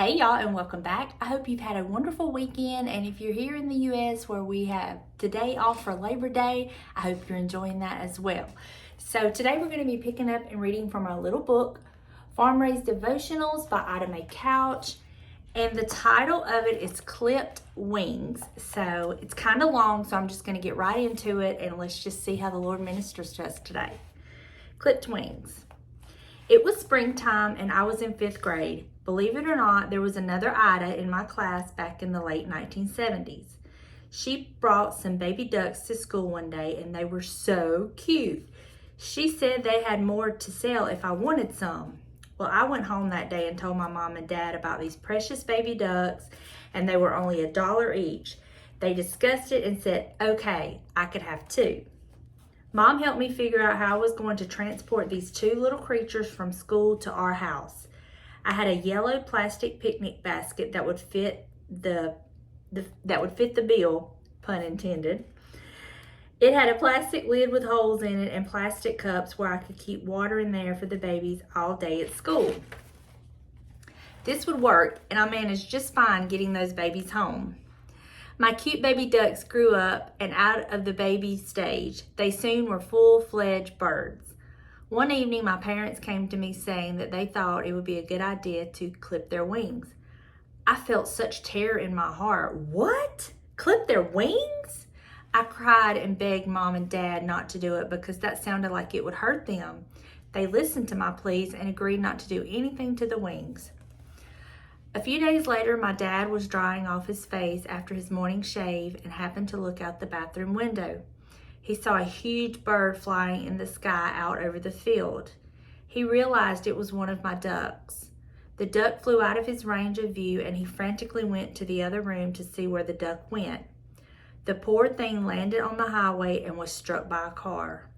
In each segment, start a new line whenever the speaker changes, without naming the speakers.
Hey y'all, and welcome back. I hope you've had a wonderful weekend, and if you're here in the U.S. where we have today off for Labor Day, I hope you're enjoying that as well. So today we're going to be picking up and reading from our little book, Raised Devotionals by Ida Mae Couch, and the title of it is Clipped Wings. So it's kind of long, so I'm just going to get right into it, and let's just see how the Lord ministers to us today. Clipped Wings. It was springtime, and I was in 5th grade. Believe it or not, there was another Ida in my class back in the late 1970s. She brought some baby ducks to school one day, and they were so cute. She said they had more to sell if I wanted some. Well, I went home that day and told my mom and dad about these precious baby ducks, and they were only $1 each. They discussed it and said, okay, I could have 2. Mom helped me figure out how I was going to transport these 2 little creatures from school to our house. I had a yellow plastic picnic basket that would fit the bill, pun intended. It had a plastic lid with holes in it and plastic cups where I could keep water in there for the babies all day at school. This would work, and I managed just fine getting those babies home. My cute baby ducks grew up and out of the baby stage. They soon were full-fledged birds. One evening, my parents came to me saying that they thought it would be a good idea to clip their wings. I felt such terror in my heart. What? Clip their wings? I cried and begged Mom and Dad not to do it because that sounded like it would hurt them. They listened to my pleas and agreed not to do anything to the wings. A few days later, my dad was drying off his face after his morning shave and happened to look out the bathroom window. He saw a huge bird flying in the sky out over the field. He realized it was one of my ducks. The duck flew out of his range of view, and he frantically went to the other room to see where the duck went. The poor thing landed on the highway and was struck by a car.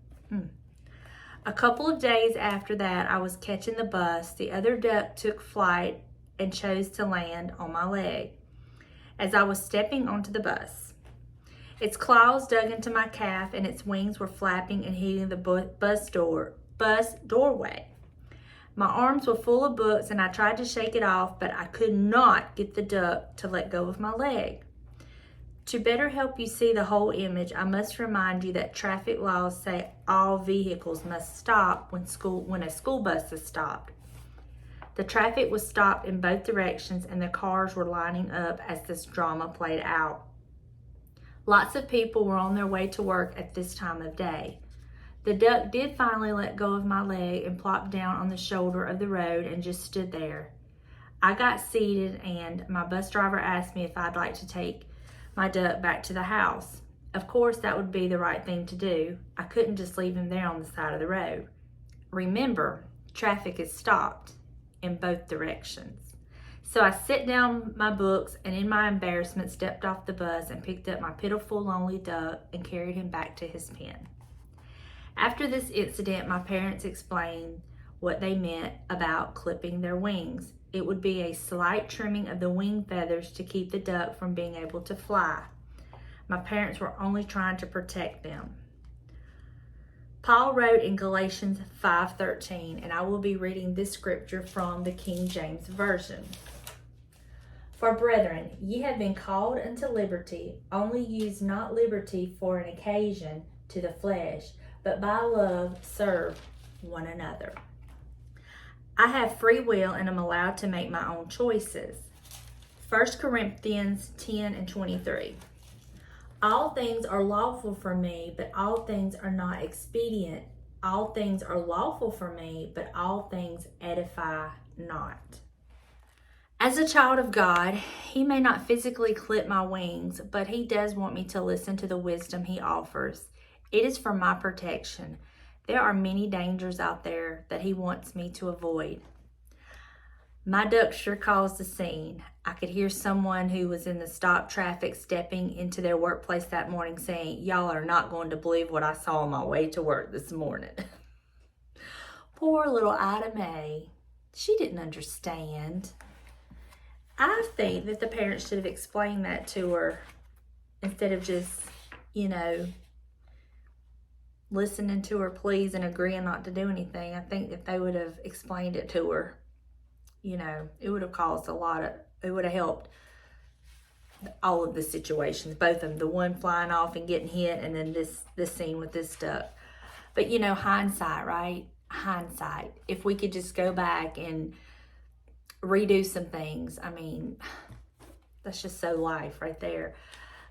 A couple of days after that, I was catching the bus. The other duck took flight and chose to land on my leg as I was stepping onto the bus. Its claws dug into my calf, and its wings were flapping and hitting the bus doorway. My arms were full of books, and I tried to shake it off, but I could not get the duck to let go of my leg. To better help you see the whole image, I must remind you that traffic laws say all vehicles must stop when a school bus is stopped. The traffic was stopped in both directions, and the cars were lining up as this drama played out. Lots of people were on their way to work at this time of day. The duck did finally let go of my leg and plopped down on the shoulder of the road and just stood there. I got seated, and my bus driver asked me if I'd like to take my duck back to the house. Of course, that would be the right thing to do. I couldn't just leave him there on the side of the road. Remember, traffic is stopped in both directions. So I set down my books and in my embarrassment stepped off the bus and picked up my pitiful, lonely duck and carried him back to his pen. After this incident, my parents explained what they meant about clipping their wings. It would be a slight trimming of the wing feathers to keep the duck from being able to fly. My parents were only trying to protect them. Paul wrote in Galatians 5:13, and I will be reading this scripture from the King James Version. For brethren, ye have been called unto liberty, only use not liberty for an occasion to the flesh, but by love serve one another. I have free will and am allowed to make my own choices. 1 Corinthians 10:23. All things are lawful for me, but all things are not expedient. All things are lawful for me, but all things edify not. As a child of God, He may not physically clip my wings, but He does want me to listen to the wisdom He offers. It is for my protection. There are many dangers out there that He wants me to avoid. My duck sure caused the scene. I could hear someone who was in the stop traffic stepping into their workplace that morning saying, "Y'all are not going to believe what I saw on my way to work this morning." Poor little Ida Mae. She didn't understand. I think that the parents should have explained that to her instead of just, listening to her pleas and agreeing not to do anything. I think that they would have explained it to her it would have caused it would have helped all of the situations, both of them, the one flying off and getting hit, and then this scene with this duck. But hindsight, right? Hindsight. If we could just go back and redo some things, that's just so life right there.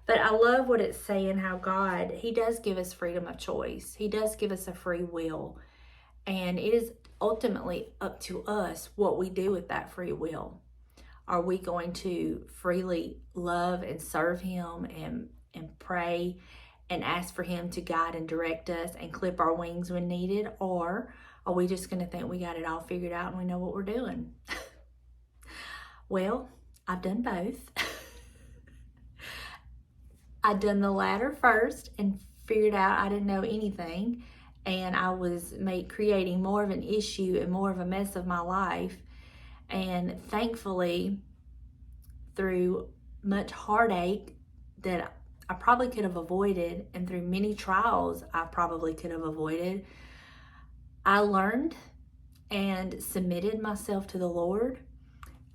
But I love what it's saying, how God, He does give us freedom of choice. He does give us a free will. And it is ultimately up to us what we do with that free will. Are we going to freely love and serve Him and pray and ask for Him to guide and direct us and clip our wings when needed? Or are we just going to think we got it all figured out and we know what we're doing? Well, I've done both. I'd done the latter first and figured out I didn't know anything, and I was creating more of an issue and more of a mess of my life. And thankfully, through much heartache that I probably could have avoided, and through many trials I probably could have avoided, I learned and submitted myself to the Lord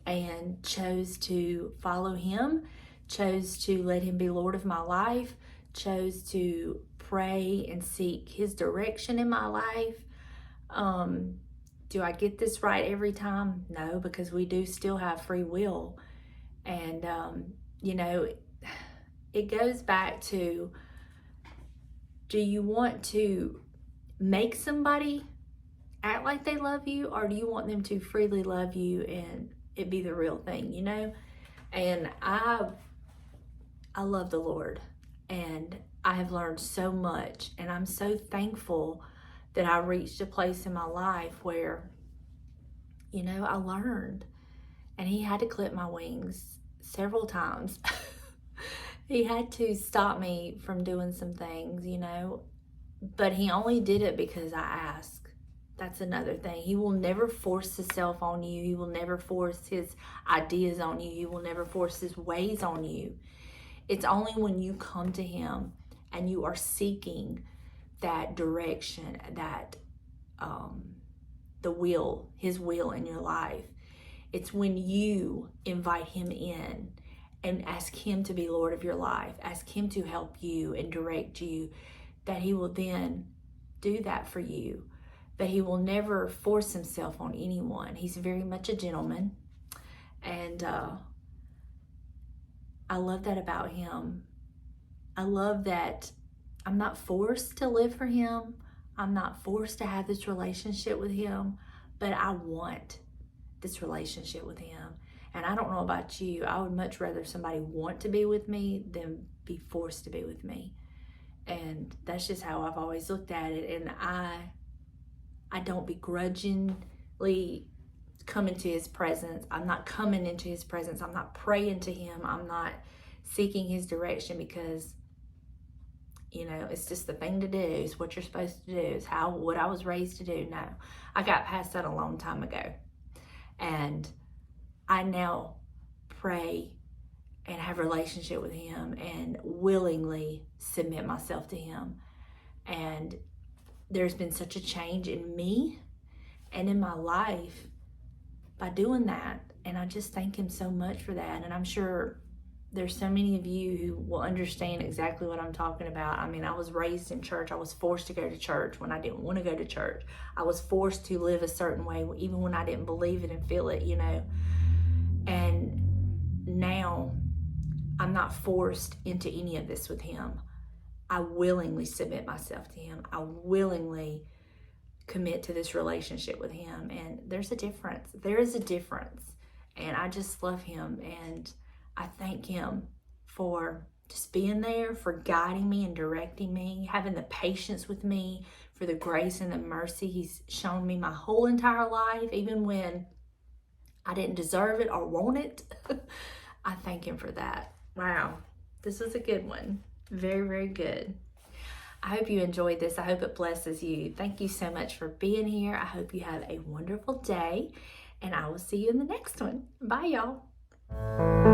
and chose to follow Him, chose to let Him be Lord of my life, chose to pray and seek His direction in my life. Do I get this right every time? No, because we do still have free will. And, it goes back to, do you want to make somebody act like they love you, or do you want them to freely love you and it be the real thing, And I love the Lord, and I have learned so much, and I'm so thankful that I reached a place in my life where, I learned, and He had to clip my wings several times. He had to stop me from doing some things, but He only did it because I asked. That's another thing. He will never force Himself on you. He will never force His ideas on you. He will never force His ways on you. It's only when you come to Him and you are seeking that direction, that His will in your life. It's when you invite Him in and ask Him to be Lord of your life, ask Him to help you and direct you, that He will then do that for you. But He will never force Himself on anyone. He's very much a gentleman. And I love that about Him. I love that I'm not forced to live for Him. I'm not forced to have this relationship with Him, but I want this relationship with Him. And I don't know about you, I would much rather somebody want to be with me than be forced to be with me. And that's just how I've always looked at it. And I don't begrudgingly come into His presence. I'm not coming into His presence. I'm not praying to Him. I'm not seeking His direction because, it's just the thing to do. It's what you're supposed to do. It's what I was raised to do. No, I got past that a long time ago. And I now pray and have a relationship with Him and willingly submit myself to Him. And there's been such a change in me and in my life by doing that. And I just thank Him so much for that. And I'm sure there's so many of you who will understand exactly what I'm talking about. I was raised in church. I was forced to go to church when I didn't want to go to church. I was forced to live a certain way even when I didn't believe it and feel it, And now I'm not forced into any of this with Him. I willingly submit myself to Him. I willingly commit to this relationship with Him. And there's a difference. There is a difference. And I just love Him. And I thank Him for just being there, for guiding me and directing me, having the patience with me, for the grace and the mercy He's shown me my whole entire life, even when I didn't deserve it or want it. I thank Him for that. Wow, this was a good one. Very, very good. I hope you enjoyed this. I hope it blesses you. Thank you so much for being here. I hope you have a wonderful day, and I will see you in the next one. Bye, y'all.